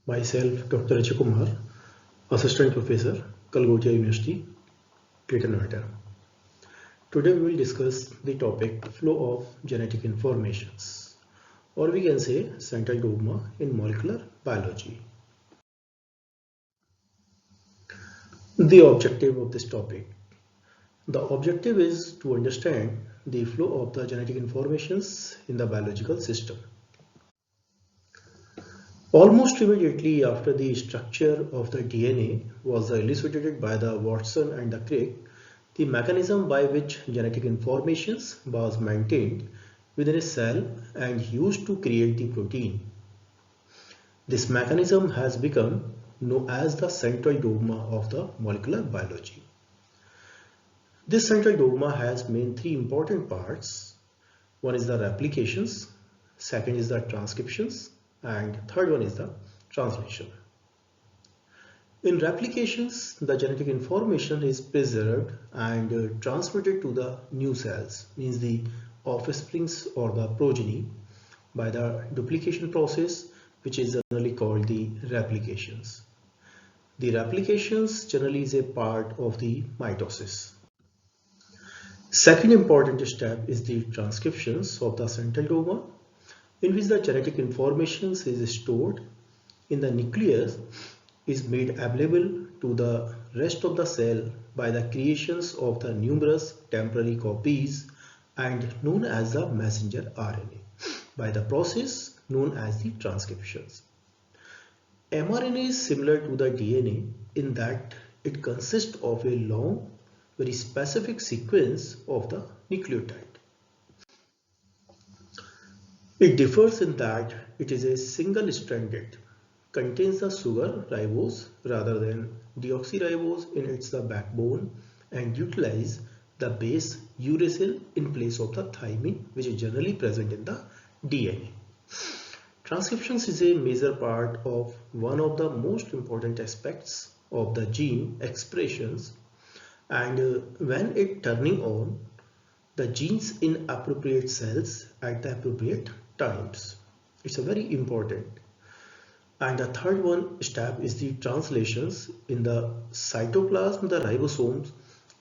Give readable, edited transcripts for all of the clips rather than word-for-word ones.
Myself, Dr. Kumar, Assistant Professor, Kalgotia University, Greater Noida. Today we will discuss the topic flow of genetic informations, or we can say central dogma in molecular biology. The objective of this topic. The objective is to understand the flow of the genetic informations in the biological system. Almost immediately after the structure of the DNA was elucidated by the Watson and the Crick, the mechanism by which genetic informations was maintained within a cell and used to create the protein. This mechanism has become known as the central dogma of the molecular biology. This central dogma has main three important parts. One is the replications, second is the transcriptions, and third one is the translation. In replications, the genetic information is preserved and transmitted to the new cells, means the offsprings or the progeny, by the duplication process, which is generally called the replications. The replications generally is a part of the mitosis. Second important step is the transcriptions of the central dogma, in which the genetic information is stored in the nucleus, is made available to the rest of the cell by the creations of the numerous temporary copies and known as the messenger RNA by the process known as the transcriptions. mRNA is similar to the DNA in that it consists of a long, very specific sequence of the nucleotide. It differs in that it is a single-stranded, contains the sugar ribose rather than deoxyribose in its the backbone, and utilize the base uracil in place of the thymine, which is generally present in the DNA. Transcriptions is a major part of one of the most important aspects of the gene expressions, and when it turning on the genes in appropriate cells at the appropriate times. It's a very important. And the third one step is the translations. In the cytoplasm, the ribosomes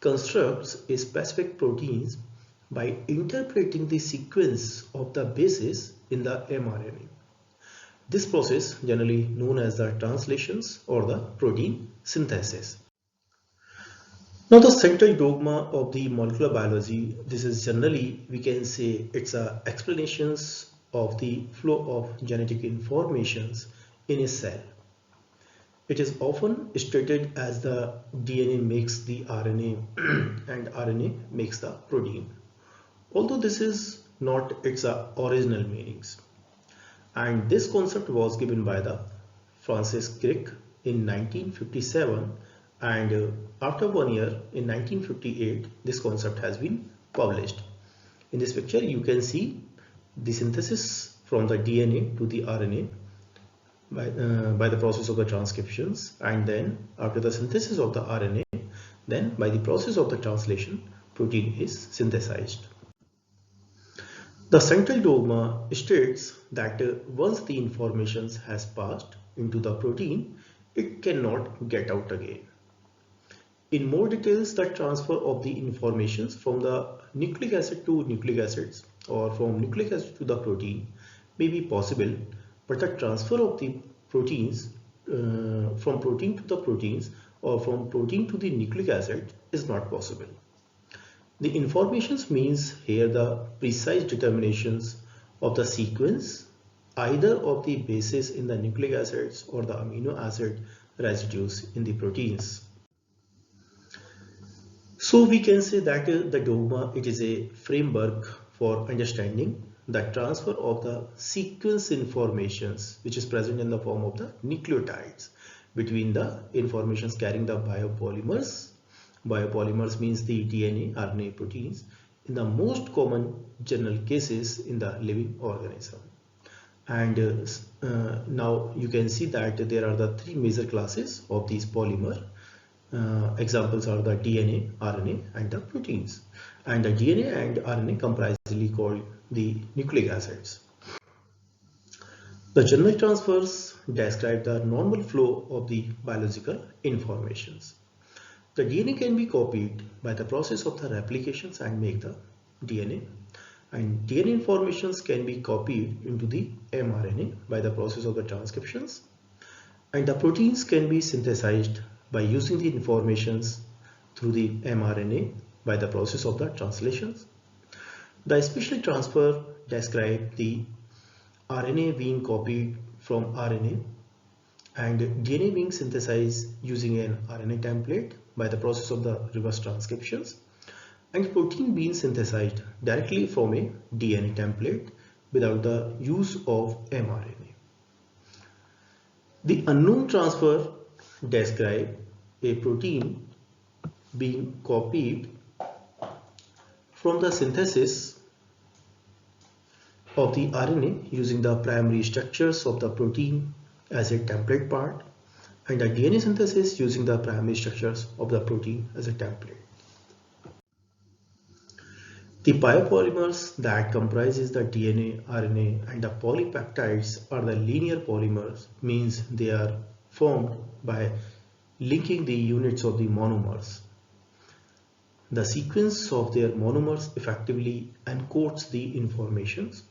constructs a specific proteins by interpreting the sequence of the bases in the mRNA. This process generally known as the translations or the protein synthesis. Now the central dogma of the molecular biology, this is generally we can say it's explanations of the flow of genetic informations in a cell. It is often stated as the DNA makes the RNA and RNA makes the protein. Although this is not its original meanings. And this concept was given by the Francis Crick in 1957, and after 1 year in 1958 this concept has been published. In this picture you can see the synthesis from the DNA to the RNA by the process of the transcriptions, and then after the synthesis of the RNA, then by the process of the translation, protein is synthesized. The central dogma states that once the information has passed into the protein, it cannot get out again. In more details, the transfer of the informations from the nucleic acid to nucleic acids or from nucleic acid to the protein may be possible, but the transfer of the proteins from protein to the proteins or from protein to the nucleic acid is not possible. The informations means here the precise determinations of the sequence either of the bases in the nucleic acids or the amino acid residues in the proteins. So we can say that the dogma, it is a framework for understanding the transfer of the sequence informations which is present in the form of the nucleotides between the informations carrying the biopolymers. Biopolymers means the DNA, RNA, proteins in the most common general cases in the living organism. And now you can see that there are the three major classes of these polymer. Examples are the DNA, RNA and the proteins. And the DNA and RNA comprisely called the nucleic acids. The general transfers describe the normal flow of the biological informations. The DNA can be copied by the process of the replications and make the DNA. And DNA informations can be copied into the mRNA by the process of the transcriptions. And the proteins can be synthesized by using the informations through the mRNA by the process of the translations. The special transfer describe the RNA being copied from RNA and DNA being synthesized using an RNA template by the process of the reverse transcriptions, and protein being synthesized directly from a DNA template without the use of mRNA. The unknown transfer describe a protein being copied from the synthesis of the RNA using the primary structures of the protein as a template part, and the DNA synthesis using the primary structures of the protein as a template. The biopolymers that comprises the DNA, RNA and the polypeptides are the linear polymers, means they are formed by linking the units of the monomers. The sequence of their monomers effectively encodes the informations.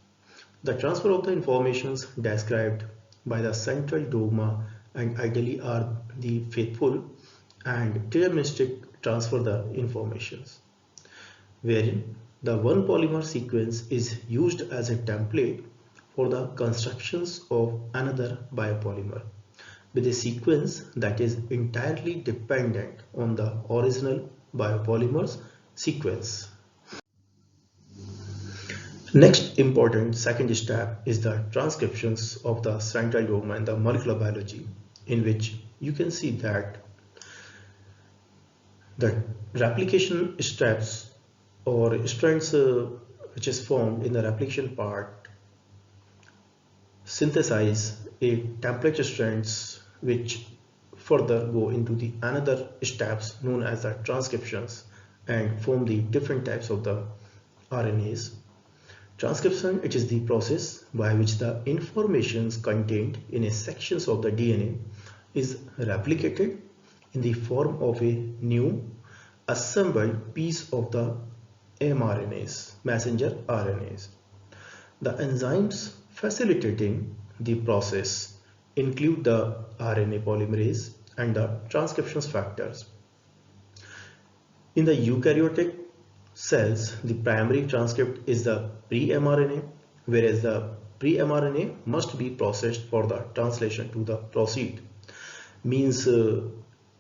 The transfer of the informations described by the central dogma and ideally are the faithful and deterministic transfer the informations, wherein the one polymer sequence is used as a template for the constructions of another biopolymer with a sequence that is entirely dependent on the original biopolymer's sequence. Next important second step is the transcriptions of the central dogma in the molecular biology, in which you can see that the replication steps or strands which is formed in the replication part synthesize a template strands which further go into the another steps known as the transcriptions and form the different types of the RNAs. Transcription, it is the process by which the informations contained in a sections of the DNA is replicated in the form of a new assembled piece of the mRNAs, messenger RNAs. The enzymes facilitating the process include the RNA polymerase and the transcription factors. In the eukaryotic cells, the primary transcript is the pre-mRNA, whereas the pre-mRNA must be processed for the translation to the proceed. Means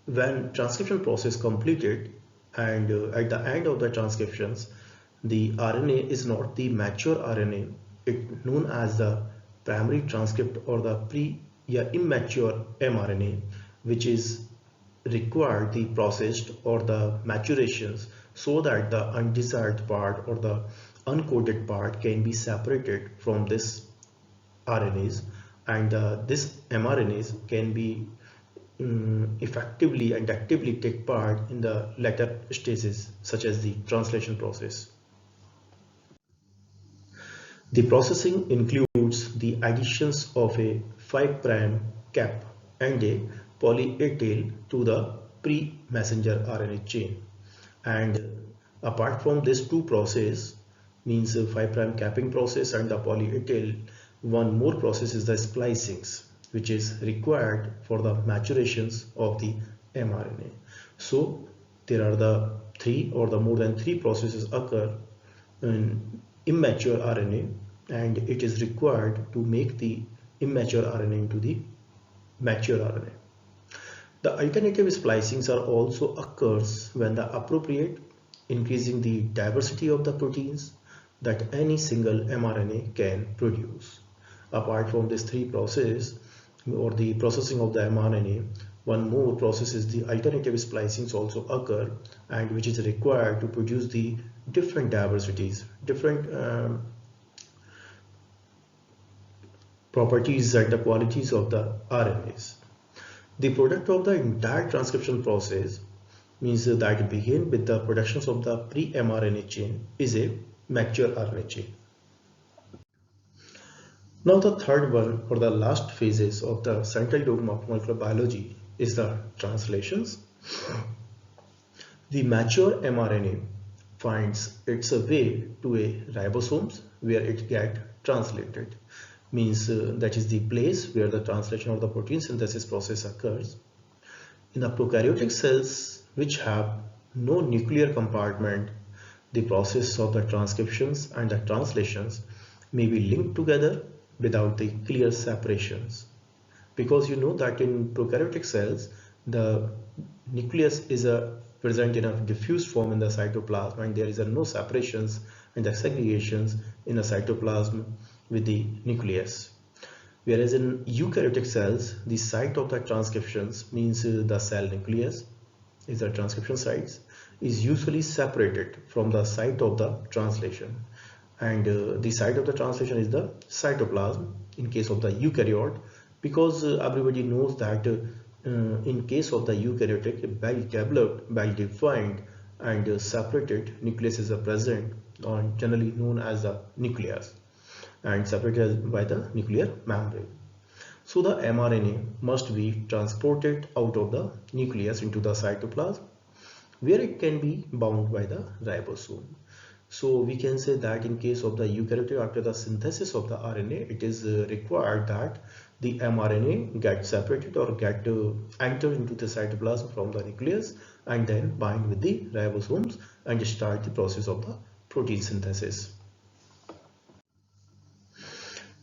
when transcription process completed and at the end of the transcriptions, the RNA is not the mature RNA, it known as the primary transcript or the immature mRNA, which is required the processed or the maturations so that the undesired part or the uncoded part can be separated from this RNAs, and this mRNAs can be effectively and actively take part in the later stages such as the translation process. The processing includes the additions of a 5' cap and a poly A tail to the pre-messenger RNA chain, and apart from these two processes, means 5' capping process and the poly A tail, one more process is the splicings, which is required for the maturations of the mRNA. So there are the three or the more than three processes occur in immature RNA, and it is required to make the immature RNA into the mature RNA. The alternative splicings are also occurs when the appropriate, increasing the diversity of the proteins that any single mRNA can produce. Apart from these three processes or the processing of the mRNA, one more process is the alternative splicings also occur, and which is required to produce the different diversities, different properties and the qualities of the RNAs. The product of the entire transcription process, means that begin with the productions of the pre-mRNA chain, is a mature RNA chain. Now the third one or the last phases of the central dogma of molecular biology is the translations. The mature mRNA finds its way to a ribosomes where it gets translated. Means that is the place where the translation of the protein synthesis process occurs. In the prokaryotic cells which have no nuclear compartment, the process of the transcriptions and the translations may be linked together without the clear separations. Because you know that in prokaryotic cells, the nucleus is present in a diffused form in the cytoplasm, and there is no separations and the segregations in the cytoplasm with the nucleus. Whereas in eukaryotic cells, the site of the transcriptions means the cell nucleus is the transcription sites is usually separated from the site of the translation, and the site of the translation is the cytoplasm in case of the eukaryote, because everybody knows that in case of the eukaryotic, a well-developed, well-defined and separated nucleus is present, or generally known as the nucleus, and separated by the nuclear membrane. So the mRNA must be transported out of the nucleus into the cytoplasm, where it can be bound by the ribosome. So we can say that in case of the eukaryotic, after the synthesis of the RNA, it is required that the mRNA get separated or get enter into the cytoplasm from the nucleus and then bind with the ribosomes and start the process of the protein synthesis.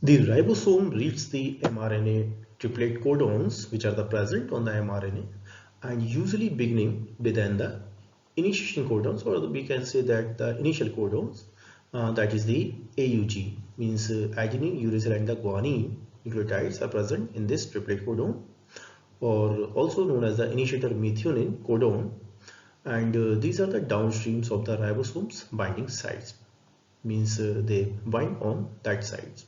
The ribosome reads the mRNA triplet codons which are the present on the mRNA, and usually beginning within the initiation codons, or we can say that the initial codons, that is the AUG, means adenine, uracil and the guanine nucleotides are present in this triplet codon, or also known as the initiator methionine codon, and these are the downstreams of the ribosomes binding sites, means they bind on that sites.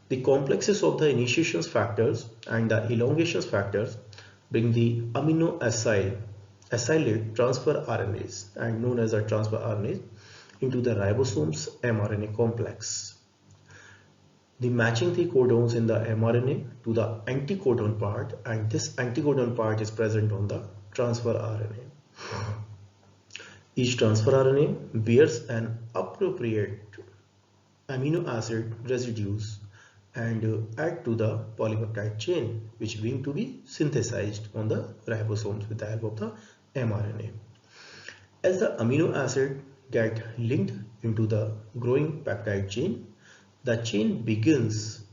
The complexes of the initiation factors and the elongation factors bring the amino acylate transfer RNAs, and known as the transfer RNAs, into the ribosomes mRNA complex. The matching the codons in the mRNA to the anticodon part, and this anticodon part is present on the transfer RNA. Each transfer RNA bears an appropriate amino acid residues and add to the polypeptide chain, which being to be synthesized on the ribosomes with the help of the mRNA. As the amino acid get linked into the growing peptide chain, the chain begins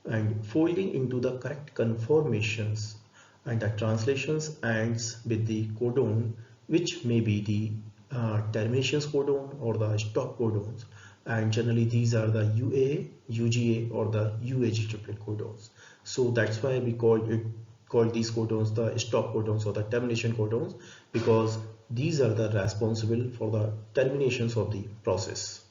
and folding into the correct conformations, and the translations ends with the codon, which may be the terminations codon or the stop codons, and generally these are the UA, UGA or the UAG triplet codons. So that's why we call these codons the stop codons or the termination codons, because these are the responsible for the terminations of the process.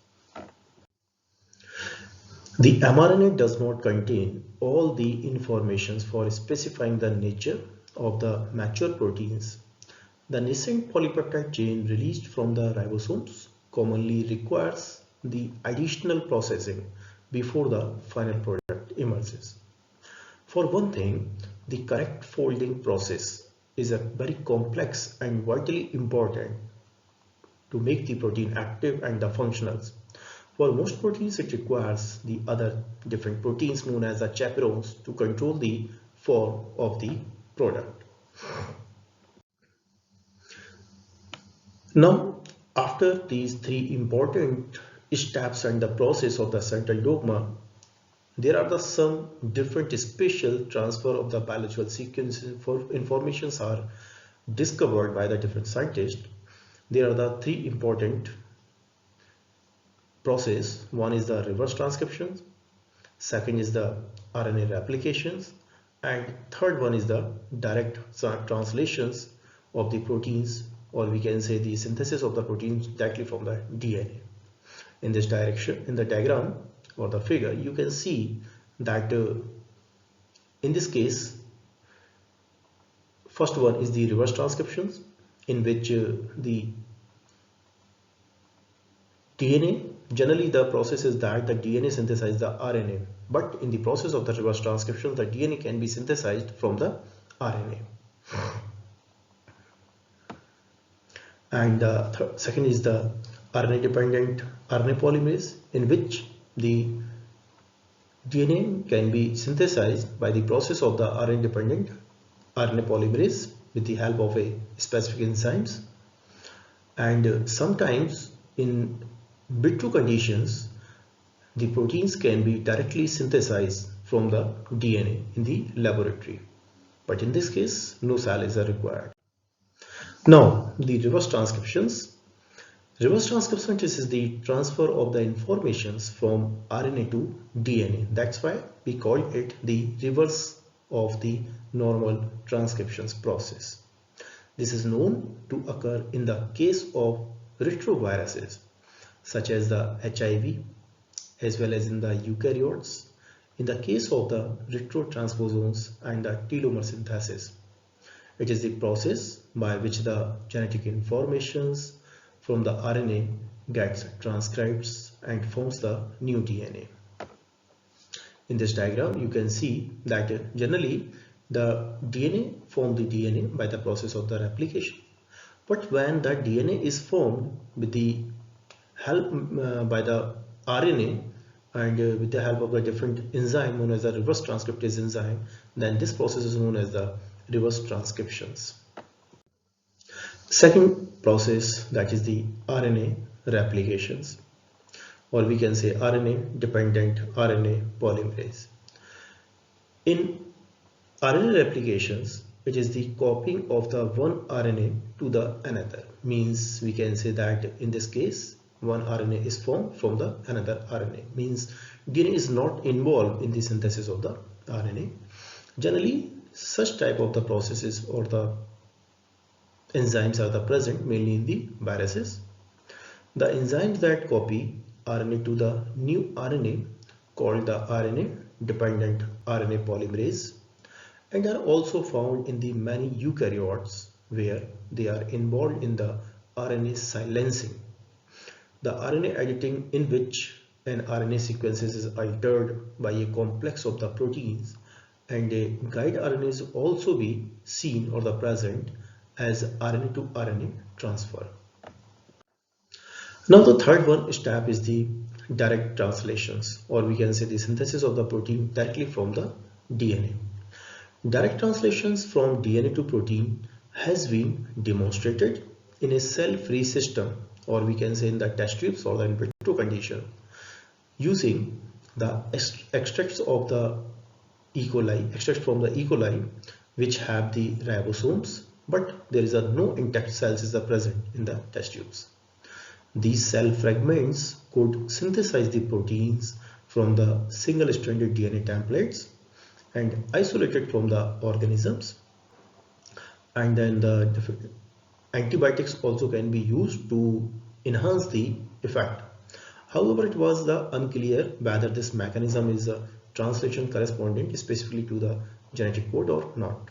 The mRNA does not contain all the informations for specifying the nature of the mature proteins. The nascent polypeptide chain released from the ribosomes commonly requires the additional processing before the final product emerges. For one thing, the correct folding process is a very complex and vitally important to make the protein active and the functionals. For most proteins, it requires the other different proteins known as the chaperones to control the form of the product. Now, after these three important steps and the process of the central dogma, there are some different special transfer of the biological sequence for informations are discovered by the different scientists. There are the three important process. One is the reverse transcriptions, second is the RNA replications, and third one is the direct translations of the proteins, or we can say the synthesis of the proteins directly from the DNA. In this direction, in the diagram or the figure, you can see that in this case, first one is the reverse transcriptions, in which the DNA generally the process is that the DNA synthesizes the RNA, but in the process of the reverse transcription, the DNA can be synthesized from the RNA. And the second is the RNA dependent RNA polymerase, in which the DNA can be synthesized by the process of the RNA dependent RNA polymerase with the help of a specific enzymes. And sometimes in vitro conditions, the proteins can be directly synthesized from the DNA in the laboratory, but in this case no cells are required. Now the reverse transcriptions. Reverse transcription is the transfer of the informations from RNA to DNA. That's why we call it the reverse of the normal transcriptions process. This is known to occur in the case of retroviruses such as the HIV, as well as in the eukaryotes, in the case of the retrotransposons and the telomer synthesis. It is the process by which the genetic informations from the RNA gets transcribed and forms the new DNA. In this diagram, you can see that generally the DNA forms the DNA by the process of the replication. But when the DNA is formed with the help by the RNA and with the help of the different enzyme known as the reverse transcriptase enzyme, then this process is known as the reverse transcriptions. Second process, that is the RNA replications, or we can say RNA dependent RNA polymerase. In RNA replications, it is the copying of the one RNA to the another. Means we can say that in this case one RNA is formed from the another RNA. Means DNA is not involved in the synthesis of the RNA. Generally, such type of the processes or the enzymes are the present mainly in the viruses. The enzymes that copy RNA to the new RNA called the RNA dependent RNA polymerase, and are also found in the many eukaryotes where they are involved in the RNA silencing, the RNA editing, in which an RNA sequence is altered by a complex of the proteins, and a guide RNA is also be seen or the present as RNA to RNA transfer. Now the third one step is the direct translations, or we can say the synthesis of the protein directly from the DNA. Direct translations from DNA to protein has been demonstrated in a cell-free system, or we can say in the test tubes or the in vitro condition, using the extracts of the E. coli, extracts from the E. coli, which have the ribosomes, but there is no intact cells is present in the test tubes. These cell fragments could synthesize the proteins from the single-stranded DNA templates and isolate it from the organisms, and then the antibiotics also can be used to enhance the effect. However, it was unclear whether this mechanism is a translation correspondent specifically to the genetic code or not.